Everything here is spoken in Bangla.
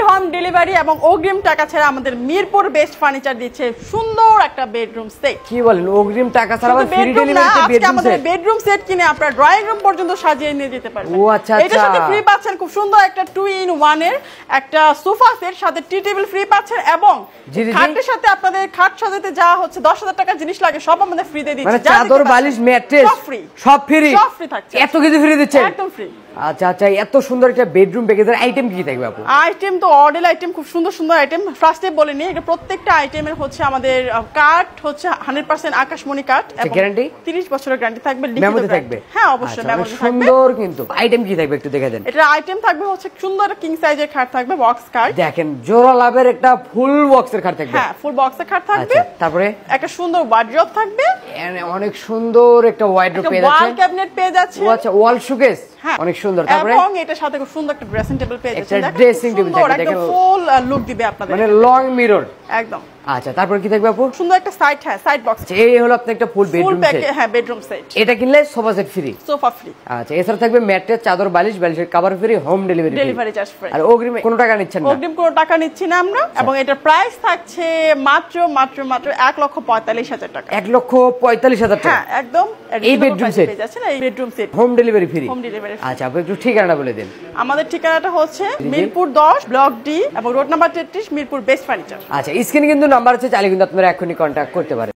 হোম ডেলিভারি এবং অগ্রিম টাকা ছাড়া আমাদের মিরপুর বেস্ট ফার্নিচার দিচ্ছে সুন্দর একটা বেডরুম সেট। কি বলেন, অগ্রিম টাকা ছাড়া আবার ফ্রি ডেলিভারিতে বেডরুম সেট? বেডরুম সেট কিনে আপনারা ড্রয়িং রুম পর্যন্ত সাজিয়ে নিয়ে যেতে পারবেন। ও আচ্ছা আচ্ছা, এটার সাথে ফ্রি পাচ্ছেন খুব সুন্দর একটা 2 in 1 এর একটা সোফা সেট, সাথে টি টেবিল ফ্রি পাচ্ছেন এবং খাটের সাথে আপনাদের খাট সাজাতে যা হচ্ছে 10,000 টাকা জিনিস লাগে সব আমাদের ফ্রি দিয়ে দিচ্ছি। মানে চাদর বালিশ ম্যাট্রেস সব ফ্রি, সব ফ্রি, সব ফ্রি থাকছে। এত কিছু ফ্রি দিচ্ছেন? একদম ফ্রি। আচ্ছা আচ্ছা, এত সুন্দর একটা বেডরুম প্যাকেজের আইটেম কি থাকবে আপু? আইটেম তো অর্ডেল আইটেম, খুব সুন্দর সুন্দর আইটেম। ফার্স্টে বলে নিই, এটা প্রত্যেকটা আইটেমের হচ্ছে আমাদের কাঠ হচ্ছে 100% আকাশমণি কাঠ এবং গ্যারান্টি 30 বছরের গ্যারান্টি থাকবে। মেমোতে থাকবে? হ্যাঁ অবশ্যই মেমোতে থাকবে। সুন্দর। কিন্তু আইটেম কি থাকবে একটু দেখে দেন। এটা আইটেম থাকবে হচ্ছে সুন্দর কিং সাইজের খাট থাকবে, বক্স খাট। দেখেন জোড়া লাভের একটা ফুল বক্সের খাট থাকবে। হ্যাঁ ফুল বক্সের খাট থাকবে। তারপরে একটা সুন্দর ওয়ার্ড্রপ থাকবে, অনেক সুন্দর একটা ওয়ার্ড্রপ পেয়ে যাচ্ছে, ওয়াল ক্যাবিনেট পেয়ে যাচ্ছে। ও আচ্ছা, ওয়াল শোকেস অনেক সুন্দর। তারপরে এবং এটার সাথে খুব সুন্দর একটা ড্রেসিং টেবিল পেয়ে যাচ্ছে, একটা ড্রেসিং টেবিল থাকবে, দেখেন ফুল লুক দিবে আপনাদের, মানে লং মিরর একদম। আচ্ছা তারপর কি থাকবে আপু? সুন্দর একটা সাইড, হ্যাঁ সাইড বক্স। এই হলো আপনার একটা ফুল বেডরুম সেট। হ্যাঁ বেডরুম সেট। এটা কিনলে sofa set free, sofa free. আচ্ছা এছাড়া থাকবে ম্যাট্রেস, চাদর, বালিশ, বালিশের cover free, home delivery charge free. আর অগ্রিম কোনো টাকা নিচ্ছেন না? অগ্রিম কোনো টাকা নিচ্ছি না আমরা। এবং এটার প্রাইস থাকছে মাত্র মাত্র মাত্র 1,45,000 টাকা। 1,45,000 টাকা? হ্যাঁ একদম। এই বেডরুম সেট পেয়ে যাচ্ছেন, এই bedroom set home delivery free. Home delivery. আচ্ছা আপনি একটু ঠিকানাটা বলে দিন। আমাদের ঠিকানাটা হচ্ছে মিরপুর 10 ব্লক ডি এবং road number 33, Mirpur best furniture. আচ্ছা স্ক্রিনে কিন্তু নাম্বার আছে, চাইলে কিন্তু আপনারা এখনই কন্ট্যাক্ট করতে পারেন।